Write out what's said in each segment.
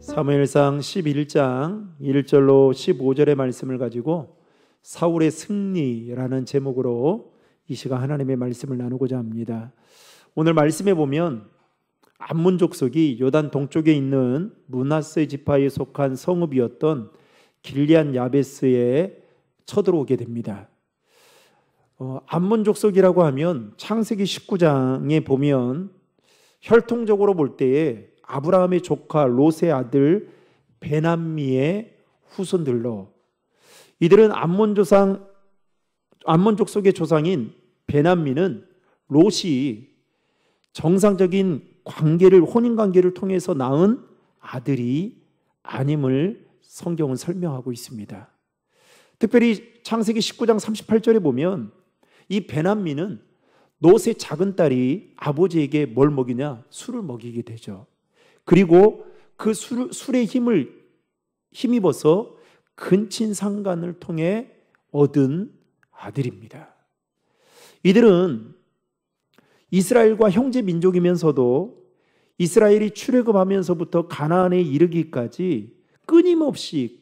사무엘상 11장 1절로 15절의 말씀을 가지고 사울의 승리라는 제목으로 이 시간 하나님의 말씀을 나누고자 합니다. 오늘 말씀에 보면 암몬 족속이 요단 동쪽에 있는 므낫세 지파에 속한 성읍이었던 길리앗 야베스에 쳐들어오게 됩니다. 암몬 족속이라고 하면 창세기 19장에 보면 혈통적으로 볼 때에 아브라함의 조카 롯의 아들 베남미의 후손들로, 이들은 암몬 족속의 조상인 베남미는 롯이 정상적인 혼인관계를 통해서 낳은 아들이 아님을 성경은 설명하고 있습니다. 특별히 창세기 19장 38절에 보면 이 베남미는 롯의 작은 딸이 아버지에게 뭘 먹이냐? 술을 먹이게 되죠. 그리고 그 술에 힘입어서 근친상간을 통해 얻은 아들입니다. 이들은 이스라엘과 형제 민족이면서도 이스라엘이 출애굽하면서부터 가나안에 이르기까지 끊임없이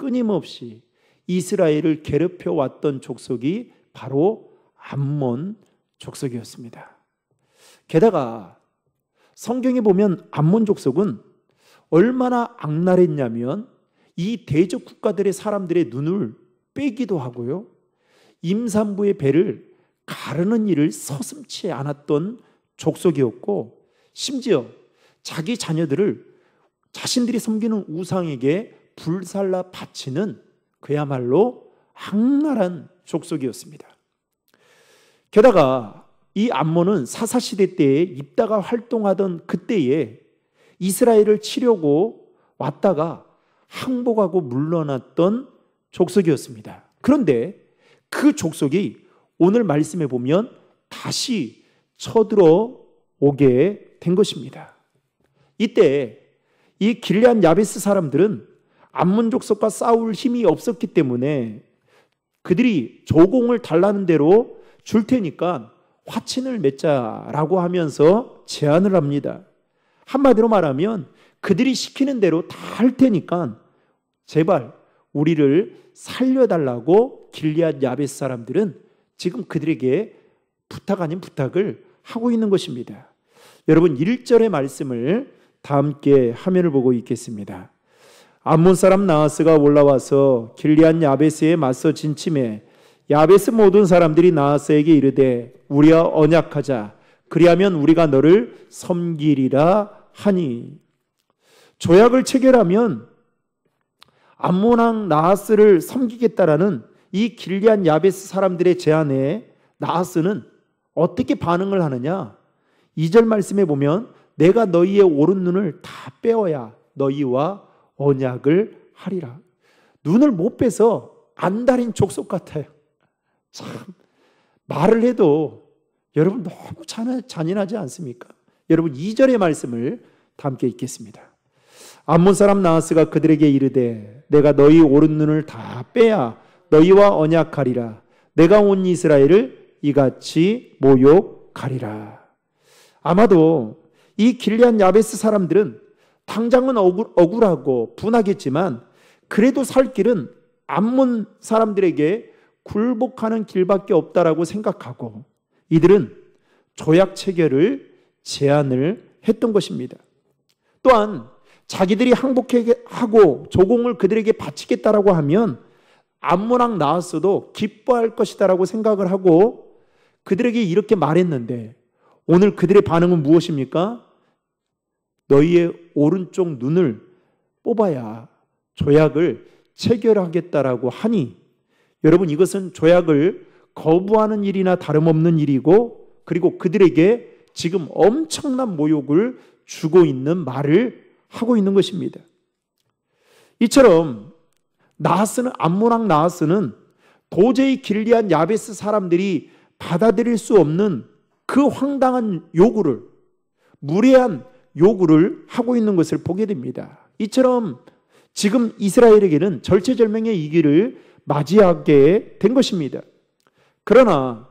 이스라엘을 괴롭혀 왔던 족속이 바로 암몬 족속이었습니다. 게다가 성경에 보면 암몬 족속은 얼마나 악랄했냐면 이 대적 국가들의 사람들의 눈을 빼기도 하고요, 임산부의 배를 가르는 일을 서슴지 않았던 족속이었고, 심지어 자기 자녀들을 자신들이 섬기는 우상에게 불살라 바치는 그야말로 악랄한 족속이었습니다. 게다가 이 암몬은 사사시대 때에 입다가 활동하던 그때에 이스라엘을 치려고 왔다가 항복하고 물러났던 족속이었습니다. 그런데 그 족속이 오늘 말씀에 보면 다시 쳐들어오게 된 것입니다. 이때 이 길리앗 야베스 사람들은 암몬 족속과 싸울 힘이 없었기 때문에 그들이 조공을 달라는 대로 줄 테니까 화친을 맺자라고 하면서 제안을 합니다. 한마디로 말하면 그들이 시키는 대로 다 할 테니까 제발 우리를 살려달라고 길리앗 야베스 사람들은 지금 그들에게 부탁 아닌 부탁을 하고 있는 것입니다. 여러분 1절의 말씀을 다 함께 화면을 보고 읽겠습니다. 암몬 사람 나하스가 올라와서 길리앗 야베스에 맞서 진침해 야베스 모든 사람들이 나하스에게 이르되 우리와 언약하자, 그리하면 우리가 너를 섬기리라 하니. 조약을 체결하면 암몬 왕 나하스를 섬기겠다라는 이 길리앗 야베스 사람들의 제안에 나하스는 어떻게 반응을 하느냐? 2절 말씀에 보면 내가 너희의 오른 눈을 다 빼어야 너희와 언약을 하리라. 눈을 못 빼서 안달인 족속 같아요. 참 말을 해도 여러분 너무 잔인하지 않습니까? 여러분 2절의 말씀을 다 함께 읽겠습니다. 암몬 사람 나하스가 그들에게 이르되 내가 너희 오른 눈을 다 빼야 너희와 언약하리라. 내가 온 이스라엘을 이같이 모욕하리라. 아마도 이 길리앗 야베스 사람들은 당장은 억울하고 분하겠지만 그래도 살 길은 암몬 사람들에게 굴복하는 길밖에 없다라고 생각하고 이들은 조약 체결을 제안을 했던 것입니다. 또한 자기들이 항복하고 조공을 그들에게 바치겠다라고 하면 암몬 왕 나하스도 기뻐할 것이다라고 생각을 하고 그들에게 이렇게 말했는데 오늘 그들의 반응은 무엇입니까? 너희의 오른쪽 눈을 뽑아야 조약을 체결하겠다라고 하니, 여러분 이것은 조약을 거부하는 일이나 다름없는 일이고, 그리고 그들에게 지금 엄청난 모욕을 주고 있는 말을 하고 있는 것입니다. 이처럼 암몬 왕 나하스는 도저히 길리앗 야베스 사람들이 받아들일 수 없는 그 황당한 요구를, 무례한 요구를 하고 있는 것을 보게 됩니다. 이처럼 지금 이스라엘에게는 절체절명의 위기를 맞이하게 된 것입니다. 그러나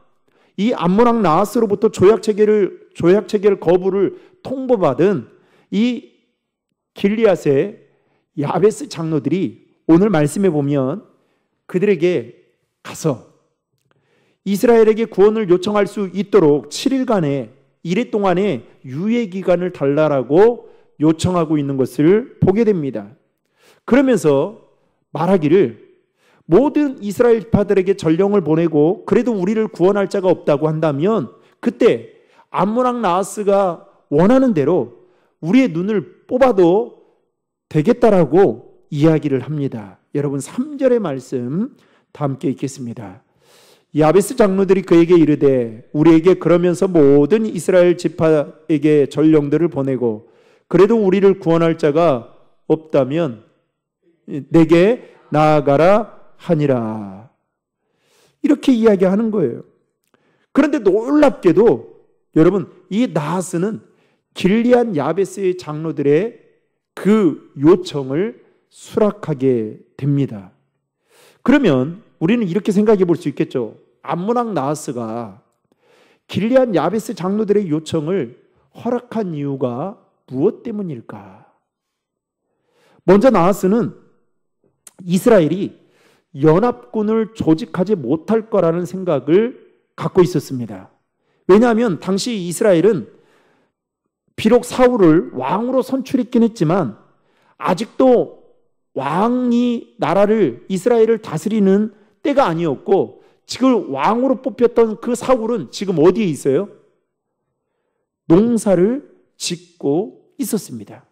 이 암몬 왕 나하스로부터 조약 체결 거부를 통보받은 이 길리앗의 야베스 장로들이 오늘 말씀해 보면 그들에게 가서 이스라엘에게 구원을 요청할 수 있도록 7일간의 이래 동안의 유예 기간을 달라라고 요청하고 있는 것을 보게 됩니다. 그러면서 말하기를 모든 이스라엘 지파들에게 전령을 보내고 그래도 우리를 구원할 자가 없다고 한다면 그때 암몬왕 나하스가 원하는 대로 우리의 눈을 뽑아도 되겠다라고 이야기를 합니다. 여러분 3절의 말씀 다 함께 읽겠습니다. 야베스 장로들이 그에게 이르되 우리에게 그러면서 모든 이스라엘 지파에게 전령들을 보내고 그래도 우리를 구원할 자가 없다면 내게 나아가라 하니라. 이렇게 이야기하는 거예요. 그런데 놀랍게도 여러분 이 나하스는 길리앗 야베스의 장로들의 그 요청을 수락하게 됩니다. 그러면 우리는 이렇게 생각해 볼 수 있겠죠. 암몬왕 나하스가 길리앗 야베스 장로들의 요청을 허락한 이유가 무엇 때문일까? 먼저 나하스는 이스라엘이 연합군을 조직하지 못할 거라는 생각을 갖고 있었습니다. 왜냐하면 당시 이스라엘은 비록 사울을 왕으로 선출했긴 했지만 아직도 왕이 나라를 이스라엘을 다스리는 때가 아니었고 지금 왕으로 뽑혔던 그 사울은 지금 어디에 있어요? 농사를 짓고 있었습니다.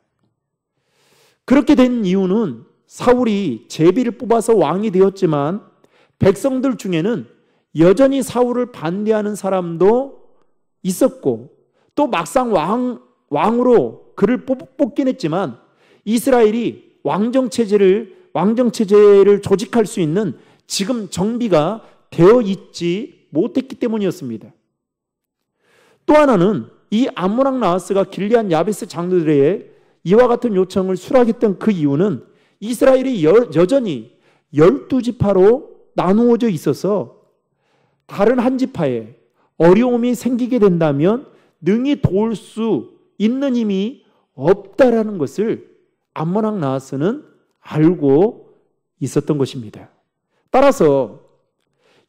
그렇게 된 이유는 사울이 제비를 뽑아서 왕이 되었지만 백성들 중에는 여전히 사울을 반대하는 사람도 있었고 또 막상 왕으로 그를 뽑긴 했지만 이스라엘이 왕정체제를 조직할 수 있는 지금 정비가 되어 있지 못했기 때문이었습니다. 또 하나는 이 암몬왕 나하스가 길리앗 야베스 장로들의 이와 같은 요청을 수락했던 그 이유는 이스라엘이 여전히 12지파로 나누어져 있어서 다른 한 지파에 어려움이 생기게 된다면 능히 도울 수 있는 힘이 없다라는 것을 암몬왕 나하스는 알고 있었던 것입니다. 따라서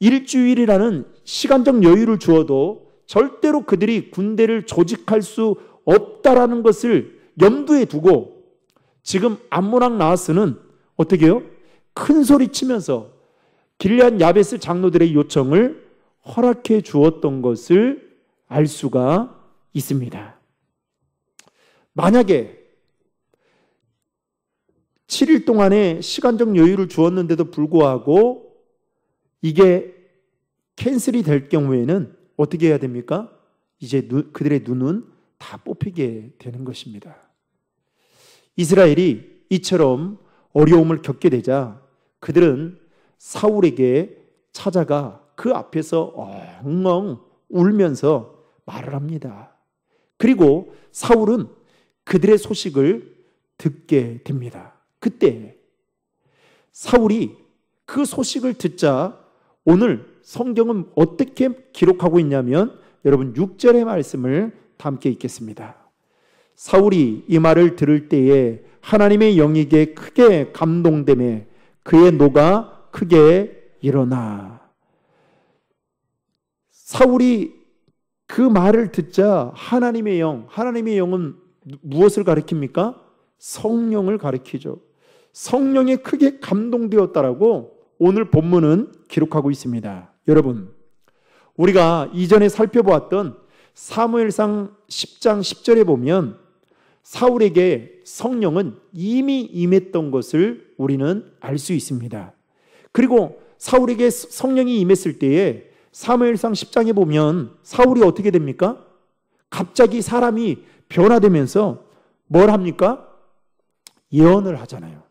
일주일이라는 시간적 여유를 주어도 절대로 그들이 군대를 조직할 수 없다라는 것을 염두에 두고 지금 암몬왕 나하스는 어떻게 해요? 큰 소리 치면서 길리앗 야베스 장로들의 요청을 허락해 주었던 것을 알 수가 있습니다. 만약에 7일 동안의 시간적 여유를 주었는데도 불구하고 이게 캔슬이 될 경우에는 어떻게 해야 됩니까? 이제 그들의 눈은 다 뽑히게 되는 것입니다. 이스라엘이 이처럼 어려움을 겪게 되자 그들은 사울에게 찾아가 그 앞에서 엉엉 울면서 말을 합니다. 그리고 사울은 그들의 소식을 듣게 됩니다. 그때 사울이 그 소식을 듣자 오늘 성경은 어떻게 기록하고 있냐면 여러분 6절의 말씀을 다 함께 읽겠습니다. 사울이 이 말을 들을 때에 하나님의 영에게 크게 감동되매 그의 노가 크게 일어나. 사울이 그 말을 듣자 하나님의 영은 무엇을 가리킵니까? 성령을 가리키죠. 성령에 크게 감동되었다라고 오늘 본문은 기록하고 있습니다. 여러분, 우리가 이전에 살펴보았던 사무엘상 10장 10절에 보면 사울에게 성령은 이미 임했던 것을 우리는 알 수 있습니다. 그리고 사울에게 성령이 임했을 때에 사무엘상 10장에 보면 사울이 어떻게 됩니까? 갑자기 사람이 변화되면서 뭘 합니까? 예언을 하잖아요.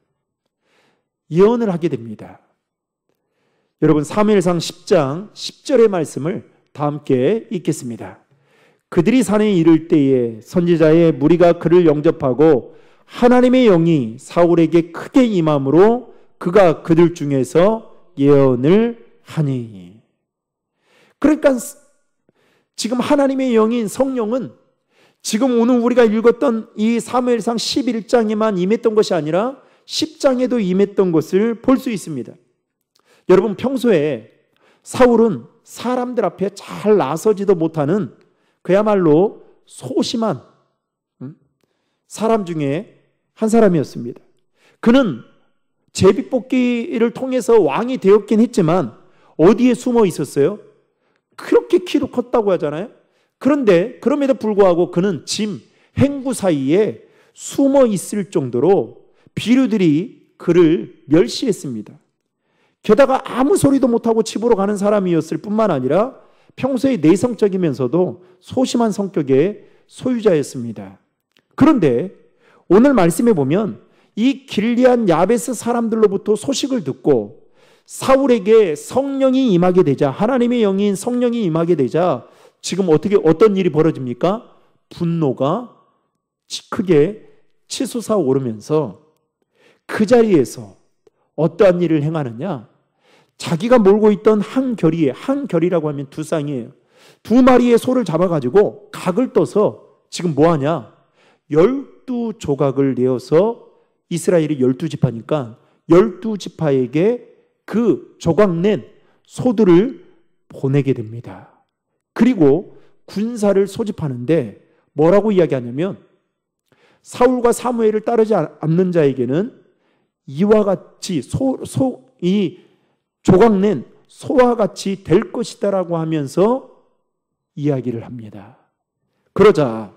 예언을 하게 됩니다. 여러분 사무엘상 10장 10절의 말씀을 다 함께 읽겠습니다. 그들이 산에 이를 때에 선지자의 무리가 그를 영접하고 하나님의 영이 사울에게 크게 임함으로 그가 그들 중에서 예언을 하니. 그러니까 지금 하나님의 영인 성령은 지금 오늘 우리가 읽었던 이 사무엘상 11장에만 임했던 것이 아니라 10장에도 임했던 것을 볼 수 있습니다. 여러분, 평소에 사울은 사람들 앞에 잘 나서지도 못하는 그야말로 소심한 사람 중에 한 사람이었습니다. 그는 제비뽑기를 통해서 왕이 되었긴 했지만 어디에 숨어 있었어요? 그렇게 키도 컸다고 하잖아요. 그런데 그럼에도 불구하고 그는 짐, 행구 사이에 숨어 있을 정도로 비류들이 그를 멸시했습니다. 게다가 아무 소리도 못하고 집으로 가는 사람이었을 뿐만 아니라 평소에 내성적이면서도 소심한 성격의 소유자였습니다. 그런데 오늘 말씀에 보면 이 길리앗 야베스 사람들로부터 소식을 듣고 사울에게 성령이 임하게 되자, 하나님의 영인 성령이 임하게 되자 지금 어떤 일이 벌어집니까? 분노가 크게 치솟아 오르면서 그 자리에서 어떠한 일을 행하느냐? 자기가 몰고 있던 한 결이라고 하면 두 쌍이에요. 두 마리의 소를 잡아가지고 각을 떠서 지금 뭐하냐? 12조각을 내어서 이스라엘이 12지파니까 12지파에게 그 조각낸 소들을 보내게 됩니다. 그리고 군사를 소집하는데 뭐라고 이야기하냐면 사울과 사무엘을 따르지 않는 자에게는 이와 같이 이 조각낸 소와 같이 될 것이다라고 하면서 이야기를 합니다. 그러자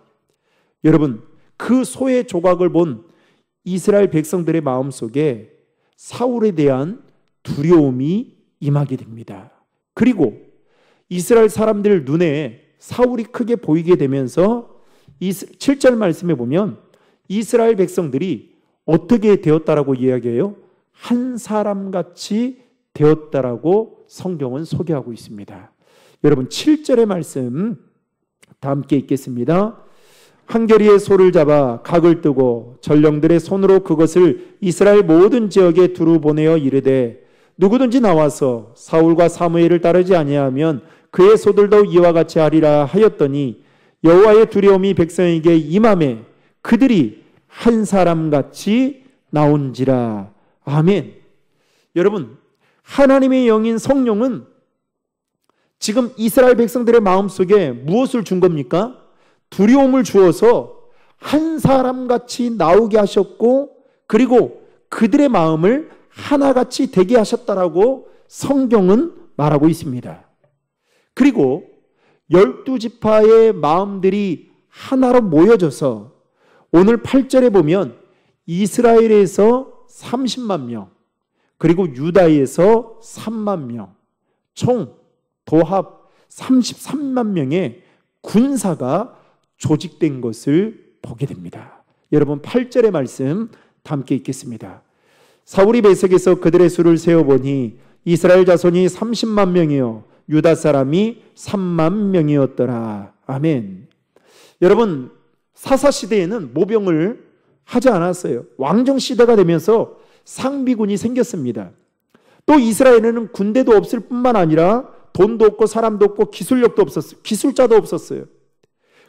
여러분, 그 소의 조각을 본 이스라엘 백성들의 마음속에 사울에 대한 두려움이 임하게 됩니다. 그리고 이스라엘 사람들 눈에 사울이 크게 보이게 되면서 7절 말씀에 보면 이스라엘 백성들이 어떻게 되었다라고 이야기해요? 한 사람같이 되었다라고 성경은 소개하고 있습니다. 여러분, 7절의 말씀 다 함께 읽겠습니다. 한 결의의 소를 잡아 각을 뜨고 전령들의 손으로 그것을 이스라엘 모든 지역에 두루 보내어 이르되 누구든지 나와서 사울과 사무엘을 따르지 아니하면 그의 소들도 이와 같이 하리라 하였더니 여호와의 두려움이 백성에게 임하매 그들이 한 사람같이 나온지라. 아멘. 여러분, 하나님의 영인 성령은 지금 이스라엘 백성들의 마음속에 무엇을 준 겁니까? 두려움을 주어서 한 사람같이 나오게 하셨고 그리고 그들의 마음을 하나같이 되게 하셨다라고 성경은 말하고 있습니다. 그리고 12지파의 마음들이 하나로 모여져서 오늘 8절에 보면 이스라엘에서 30만 명 그리고 유다에서 3만 명 총 도합 33만 명의 군사가 조직된 것을 보게 됩니다. 여러분, 8절의 말씀 함께 읽겠습니다. 사울이 배석에서 그들의 수를 세어보니 이스라엘 자손이 30만 명이요 유다 사람이 3만 명이었더라. 아멘. 여러분, 사사시대에는 모병을 하지 않았어요. 왕정시대가 되면서 상비군이 생겼습니다. 또 이스라엘에는 군대도 없을 뿐만 아니라 돈도 없고 사람도 없고 기술력도 없었어요. 기술자도 없었어요.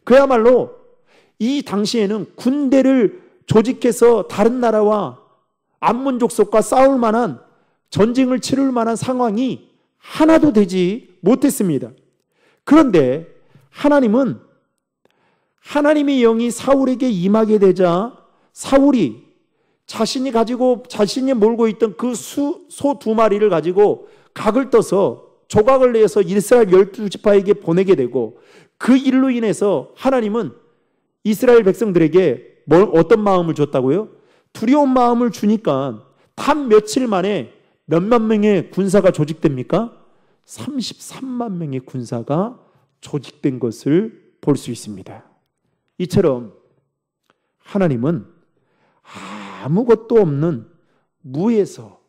그야말로 이 당시에는 군대를 조직해서 다른 나라와 암몬 족속과 싸울 만한 전쟁을 치를 만한 상황이 하나도 되지 못했습니다. 그런데 하나님은 하나님의 영이 사울에게 임하게 되자 사울이 자신이 몰고 있던 그 소 두 마리를 가지고 각을 떠서 조각을 내서 이스라엘 12지파에게 보내게 되고 그 일로 인해서 하나님은 이스라엘 백성들에게 어떤 마음을 줬다고요? 두려운 마음을 주니까 단 며칠 만에 몇만 명의 군사가 조직됩니까? 33만 명의 군사가 조직된 것을 볼 수 있습니다. 이처럼 하나님은 아무것도 없는 무에서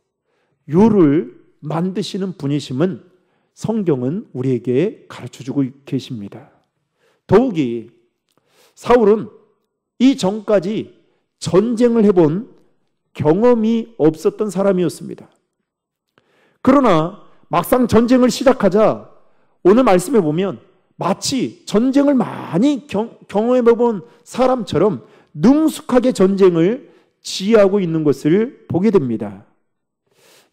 유를 만드시는 분이심은 성경은 우리에게 가르쳐주고 계십니다. 더욱이 사울은 이 전까지 전쟁을 해본 경험이 없었던 사람이었습니다. 그러나 막상 전쟁을 시작하자 오늘 말씀에 보면 마치 전쟁을 많이 경험해본 사람처럼 능숙하게 전쟁을 지휘하고 있는 것을 보게 됩니다.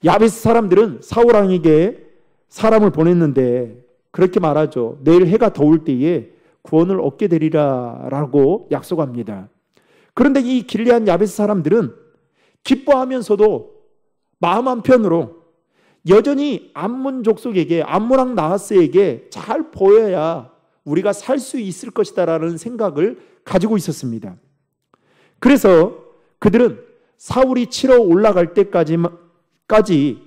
야베스 사람들은 사울 왕에게 사람을 보냈는데 그렇게 말하죠. 내일 해가 더울 때에 구원을 얻게 되리라 라고 약속합니다. 그런데 이 길르앗 야베스 사람들은 기뻐하면서도 마음 한편으로 여전히 암몬 족속에게, 암몬 왕 나하스에게 잘 보여야 우리가 살 수 있을 것이다 라는 생각을 가지고 있었습니다. 그래서 그들은 사울이 치러 올라갈 때까지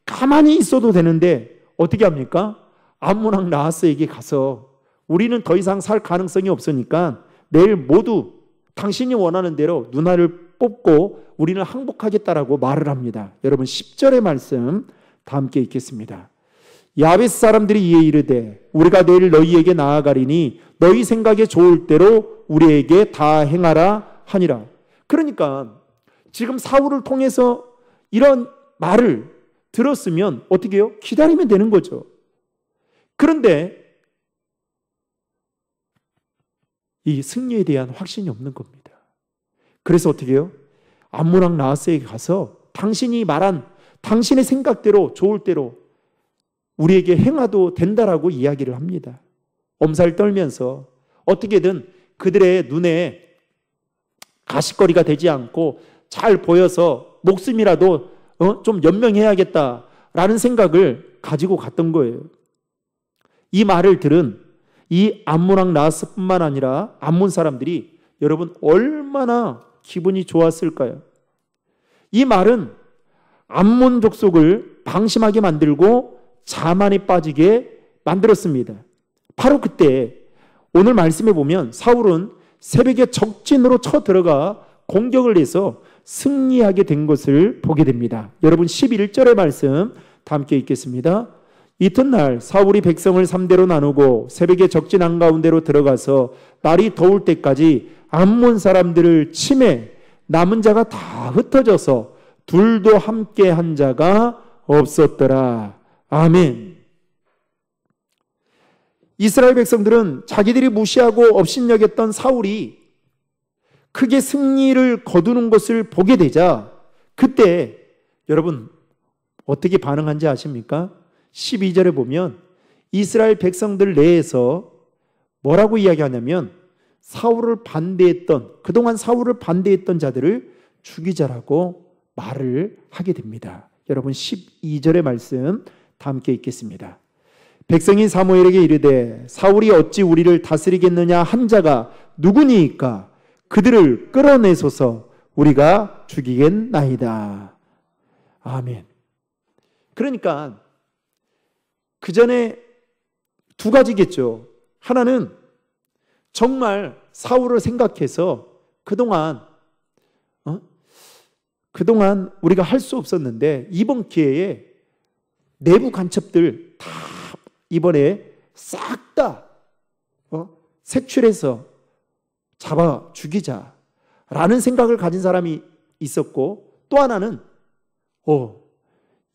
가만히 있어도 되는데 어떻게 합니까? 암몬 왕 나하스에게 가서 우리는 더 이상 살 가능성이 없으니까 내일 모두 당신이 원하는 대로 누나를 뽑고 우리는 항복하겠다라고 말을 합니다. 여러분 10절의 말씀 다 함께 읽겠습니다. 야베스 사람들이 이에 이르되 우리가 내일 너희에게 나아가리니 너희 생각에 좋을 대로 우리에게 다 행하라 하니라. 그러니까 지금 사울을 통해서 이런 말을 들었으면 어떻게 해요? 기다리면 되는 거죠. 그런데 이 승리에 대한 확신이 없는 겁니다. 그래서 어떻게 해요? 암몬 왕 나하스에게 가서 당신이 말한 당신의 생각대로 좋을 대로 우리에게 행하도 된다라고 이야기를 합니다. 엄살 떨면서 어떻게든 그들의 눈에 가시거리가 되지 않고 잘 보여서 목숨이라도 좀 연명해야겠다라는 생각을 가지고 갔던 거예요. 이 말을 들은 이 암몬 왕 나하스뿐만 아니라 암몬 사람들이 여러분 얼마나 기분이 좋았을까요? 이 말은 암몬 족속을 방심하게 만들고 자만에 빠지게 만들었습니다. 바로 그때 오늘 말씀에 보면 사울은 새벽에 적진으로 쳐들어가 공격을 해서 승리하게 된 것을 보게 됩니다. 여러분 11절의 말씀 다 함께 읽겠습니다. 이튿날 사울이 백성을 3대로 나누고 새벽에 적진 한가운데로 들어가서 날이 더울 때까지 암몬 사람들을 치매 남은 자가 다 흩어져서 둘도 함께 한 자가 없었더라. 아멘. 이스라엘 백성들은 자기들이 무시하고 업신여겼던 사울이 크게 승리를 거두는 것을 보게 되자 그때 여러분 어떻게 반응한지 아십니까? 12절에 보면 이스라엘 백성들 내에서 뭐라고 이야기하냐면 사울을 반대했던, 그동안 사울을 반대했던 자들을 죽이자라고 말을 하게 됩니다. 여러분 12절의 말씀 다 함께 읽겠습니다. 백성이 사무엘에게 이르되 사울이 어찌 우리를 다스리겠느냐 한 자가 누구니이까 그들을 끌어내소서 우리가 죽이겠나이다. 아멘. 그러니까 그 전에 두 가지겠죠. 하나는 정말 사울을 생각해서 그동안 우리가 할 수 없었는데 이번 기회에 내부 간첩들 다 이번에 싹 다 색출해서 잡아 죽이자라는 생각을 가진 사람이 있었고 또 하나는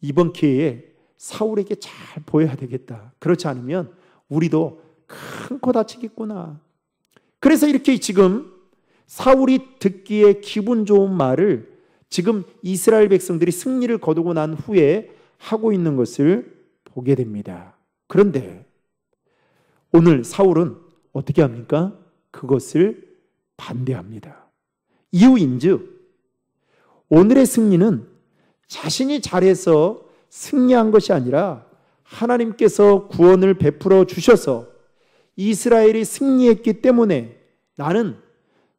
이번 기회에 사울에게 잘 보여야 되겠다. 그렇지 않으면 우리도 큰 코 다치겠구나. 그래서 이렇게 지금 사울이 듣기에 기분 좋은 말을 지금 이스라엘 백성들이 승리를 거두고 난 후에 하고 있는 것을 보게 됩니다. 그런데 오늘 사울은 어떻게 합니까? 그것을 반대합니다. 이유인즉 오늘의 승리는 자신이 잘해서 승리한 것이 아니라 하나님께서 구원을 베풀어 주셔서 이스라엘이 승리했기 때문에 나는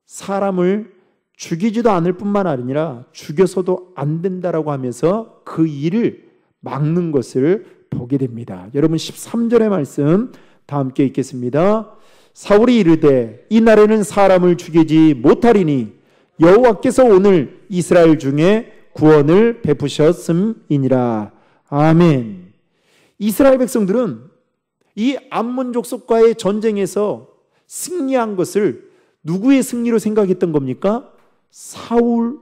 사람을 죽이지도 않을 뿐만 아니라 죽여서도 안 된다라고 하면서 그 일을 막는 것을 보게 됩니다. 여러분 13절의 말씀 다 함께 읽겠습니다. 사울이 이르되 이날에는 사람을 죽이지 못하리니 여호와께서 오늘 이스라엘 중에 구원을 베푸셨음이니라. 아멘. 이스라엘 백성들은 이 암몬 족속과의 전쟁에서 승리한 것을 누구의 승리로 생각했던 겁니까? 사울의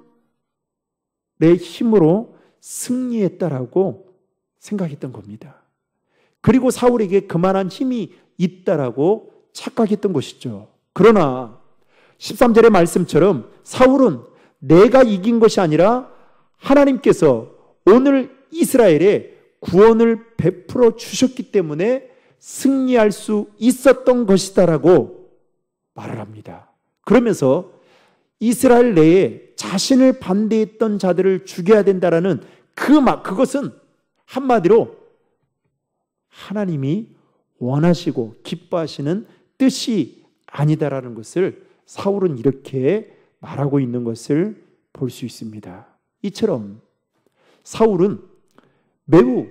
힘으로 승리했다라고 생각했던 겁니다. 그리고 사울에게 그만한 힘이 있다라고 착각했던 것이죠. 그러나 13절의 말씀처럼 사울은 내가 이긴 것이 아니라 하나님께서 오늘 이스라엘에 구원을 베풀어 주셨기 때문에 승리할 수 있었던 것이다라고 말을 합니다. 그러면서 이스라엘 내에 자신을 반대했던 자들을 죽여야 된다라는 그것은 한마디로 하나님이 원하시고 기뻐하시는 뜻이 아니다라는 것을 사울은 이렇게 말하고 있는 것을 볼 수 있습니다. 이처럼 사울은 매우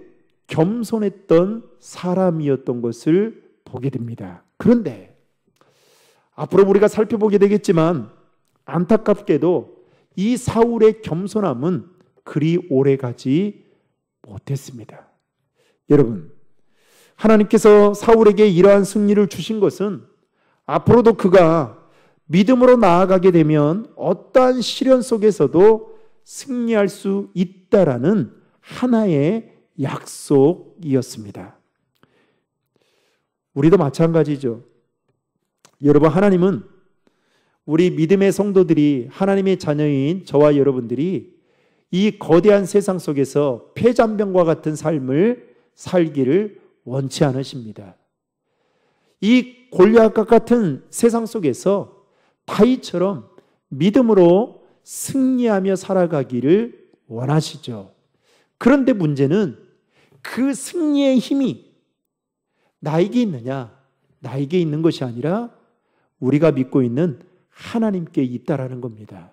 겸손했던 사람이었던 것을 보게 됩니다. 그런데 앞으로 우리가 살펴보게 되겠지만 안타깝게도 이 사울의 겸손함은 그리 오래가지 못했습니다. 여러분, 하나님께서 사울에게 이러한 승리를 주신 것은 앞으로도 그가 믿음으로 나아가게 되면 어떠한 시련 속에서도 승리할 수 있다라는 하나의 약속이었습니다. 우리도 마찬가지죠. 여러분, 하나님은 우리 믿음의 성도들이, 하나님의 자녀인 저와 여러분들이 이 거대한 세상 속에서 폐잔병과 같은 삶을 살기를 원치 않으십니다. 이 골리앗과 같은 세상 속에서 다윗처럼 믿음으로 승리하며 살아가기를 원하시죠. 그런데 문제는 그 승리의 힘이 나에게 있느냐, 나에게 있는 것이 아니라 우리가 믿고 있는 하나님께 있다라는 겁니다.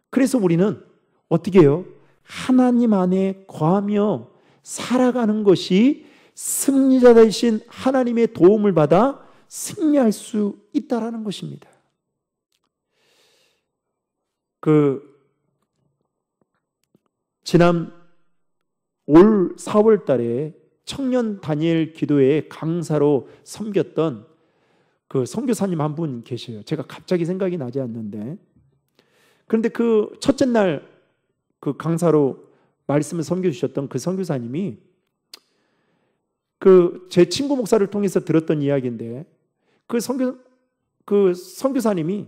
그래서 우리는 어떻게 해요? 하나님 안에 거하며 살아가는 것이 승리자 되신 하나님의 도움을 받아 승리할 수 있다라는 것입니다. 지난 올 4월 달에 청년 다니엘 기도회 강사로 섬겼던 그 선교사님 한 분 계셔요. 제가 갑자기 생각이 나지 않는데, 그런데 그 첫째 날 그 강사로 말씀을 섬겨주셨던 그 선교사님이 제 친구 목사를 통해서 들었던 이야기인데, 그 선교사님이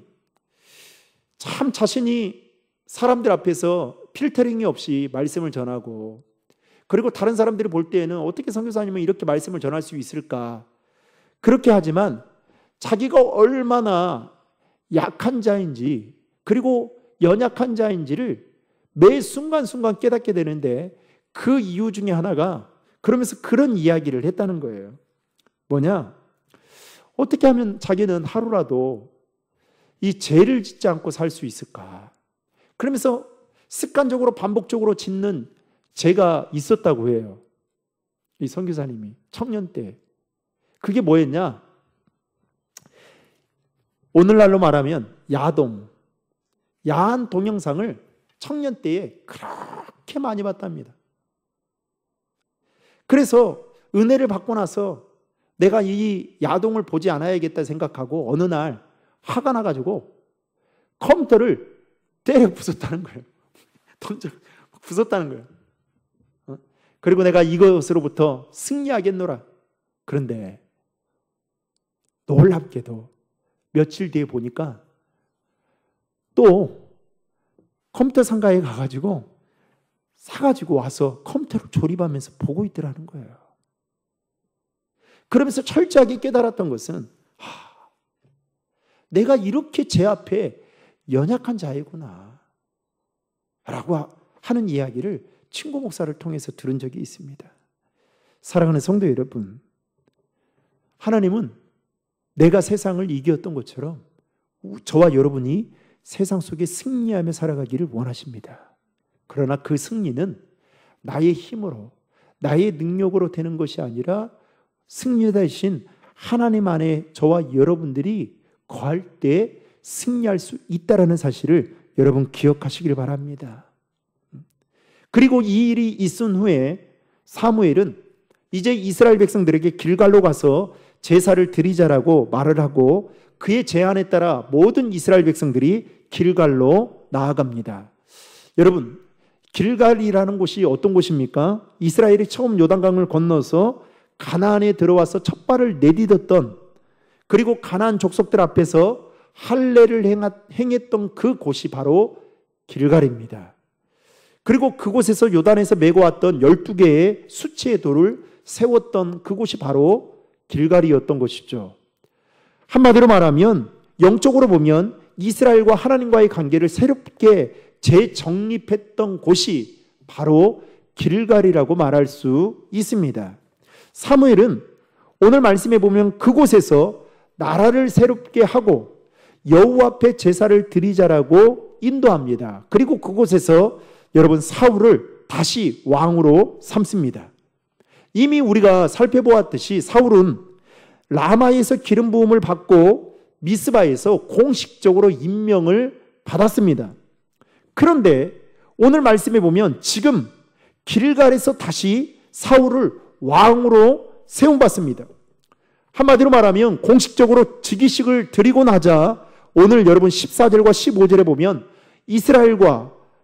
참 자신이 사람들 앞에서 필터링이 없이 말씀을 전하고, 그리고 다른 사람들이 볼 때에는 어떻게 선교사님은 이렇게 말씀을 전할 수 있을까, 그렇게 하지만 자기가 얼마나 약한 자인지, 그리고 연약한 자인지를 매 순간순간 깨닫게 되는데, 그 이유 중에 하나가, 그러면서 그런 이야기를 했다는 거예요. 뭐냐? 어떻게 하면 자기는 하루라도 이 죄를 짓지 않고 살 수 있을까? 그러면서 습관적으로 반복적으로 짓는 죄가 있었다고 해요. 이 선교사님이 청년 때. 그게 뭐였냐? 오늘날로 말하면 야한 동영상을 청년 때에 그렇게 많이 봤답니다. 그래서 은혜를 받고 나서 내가 이 야동을 보지 않아야겠다 생각하고 어느 날 화가 나가지고 컴퓨터를 때려 부쉈다는 거예요. 던져 부쉈다는 거예요. 그리고 내가 이것으로부터 승리하겠노라. 그런데 놀랍게도 며칠 뒤에 보니까 또 컴퓨터 상가에 가가지고 사가지고 와서 컴퓨터를 조립하면서 보고 있더라는 거예요. 그러면서 철저하게 깨달았던 것은, 내가 이렇게 제 앞에 연약한 자이구나 라고 하는 이야기를 친구 목사를 통해서 들은 적이 있습니다. 사랑하는 성도 여러분, 하나님은 내가 세상을 이겼던 것처럼 저와 여러분이 세상 속에 승리하며 살아가기를 원하십니다. 그러나 그 승리는 나의 힘으로, 나의 능력으로 되는 것이 아니라 승리자이신 하나님 안에 저와 여러분들이 거할 때 승리할 수 있다는 사실을 여러분 기억하시길 바랍니다. 그리고 이 일이 있은 후에 사무엘은 이제 이스라엘 백성들에게 길갈로 가서 제사를 드리자라고 말을 하고, 그의 제안에 따라 모든 이스라엘 백성들이 길갈로 나아갑니다. 여러분, 길갈이라는 곳이 어떤 곳입니까? 이스라엘이 처음 요단강을 건너서 가나안에 들어와서 첫 발을 내딛었던, 그리고 가나안 족속들 앞에서 할례를 행했던 그 곳이 바로 길갈입니다. 그리고 그곳에서 요단에서 메고 왔던 12개의 수치의 돌을 세웠던 그곳이 바로 길갈이었던 것이죠. 한마디로 말하면 영적으로 보면 이스라엘과 하나님과의 관계를 새롭게 재정립했던 곳이 바로 길갈이라고 말할 수 있습니다. 사무엘은 오늘 말씀에 보면 그곳에서 나라를 새롭게 하고 여호와 앞에 제사를 드리자라고 인도합니다. 그리고 그곳에서 여러분 사울을 다시 왕으로 삼습니다. 이미 우리가 살펴보았듯이 사울은 라마에서 기름 부음을 받고 미스바에서 공식적으로 임명을 받았습니다. 그런데 오늘 말씀에 보면 지금 길갈에서 다시 사울을 왕으로 세움받습니다. 한마디로 말하면 공식적으로 즉위식을 드리고 나자 오늘 여러분 14절과 15절에 보면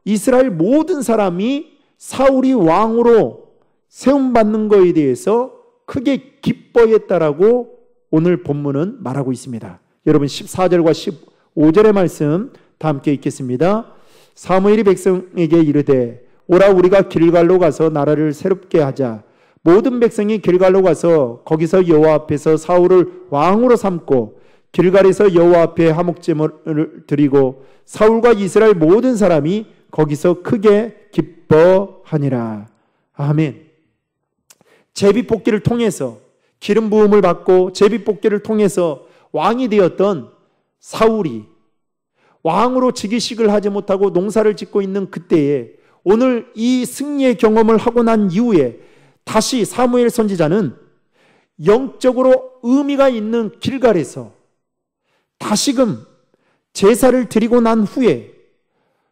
이스라엘 모든 사람이 사울이 왕으로 세움받는 것에 대해서 크게 기뻐했다라고 오늘 본문은 말하고 있습니다. 여러분 14절과 15절의 말씀 다 함께 읽겠습니다. 사무엘이 백성에게 이르되 오라 우리가 길갈로 가서 나라를 새롭게 하자. 모든 백성이 길갈로 가서 거기서 여호와 앞에서 사울을 왕으로 삼고 길갈에서 여호와 앞에 화목제물을 드리고 사울과 이스라엘 모든 사람이 거기서 크게 기뻐하니라. 아멘. 제비뽑기를 통해서 기름 부음을 받고 제비뽑기를 통해서 왕이 되었던 사울이 왕으로 즉위식을 하지 못하고 농사를 짓고 있는 그때에 오늘 이 승리의 경험을 하고 난 이후에 다시 사무엘 선지자는 영적으로 의미가 있는 길갈에서 다시금 제사를 드리고 난 후에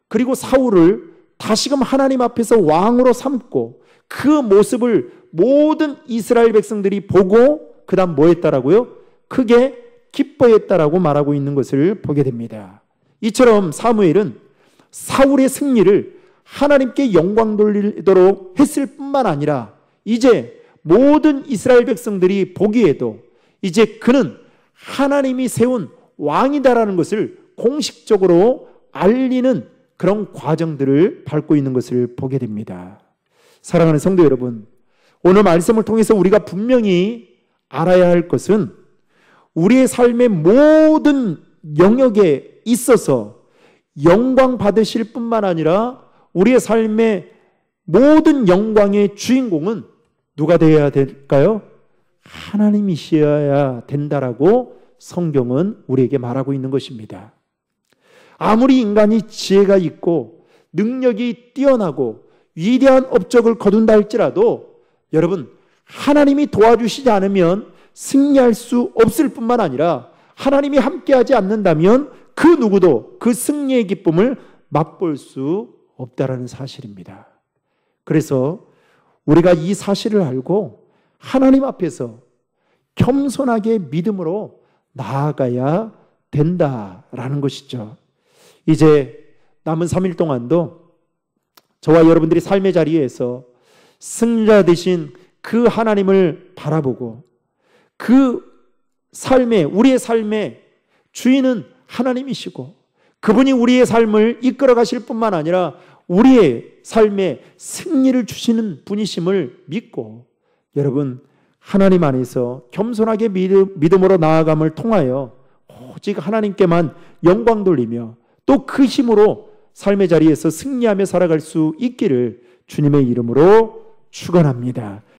그리고 사울을 다시금 하나님 앞에서 왕으로 삼고 그 모습을 모든 이스라엘 백성들이 보고 그 다음 뭐 했다라고요? 크게 기뻐했다라고 말하고 있는 것을 보게 됩니다. 이처럼 사무엘은 사울의 승리를 하나님께 영광 돌리도록 했을 뿐만 아니라 이제 모든 이스라엘 백성들이 보기에도 이제 그는 하나님이 세운 왕이다라는 것을 공식적으로 알리는 그런 과정들을 밟고 있는 것을 보게 됩니다. 사랑하는 성도 여러분, 오늘 말씀을 통해서 우리가 분명히 알아야 할 것은 우리의 삶의 모든 영역에 있어서 영광 받으실 뿐만 아니라 우리의 삶의 모든 영광의 주인공은 누가 되어야 될까요? 하나님이셔야 된다라고 성경은 우리에게 말하고 있는 것입니다. 아무리 인간이 지혜가 있고 능력이 뛰어나고 위대한 업적을 거둔다 할지라도 여러분 하나님이 도와주시지 않으면 승리할 수 없을 뿐만 아니라 하나님이 함께하지 않는다면 그 누구도 그 승리의 기쁨을 맛볼 수 없다라는 사실입니다. 그래서 우리가 이 사실을 알고 하나님 앞에서 겸손하게 믿음으로 나아가야 된다라는 것이죠. 이제 남은 3일 동안도 저와 여러분들이 삶의 자리에서 승자 되신 그 하나님을 바라보고 그 삶에 우리의 삶의 주인은 하나님이시고 그분이 우리의 삶을 이끌어 가실 뿐만 아니라 우리의 삶에 승리를 주시는 분이심을 믿고 여러분 하나님 안에서 겸손하게 믿음으로 나아감을 통하여 오직 하나님께만 영광 돌리며 또 그 힘으로 삶의 자리에서 승리하며 살아갈 수 있기를 주님의 이름으로 축원합니다.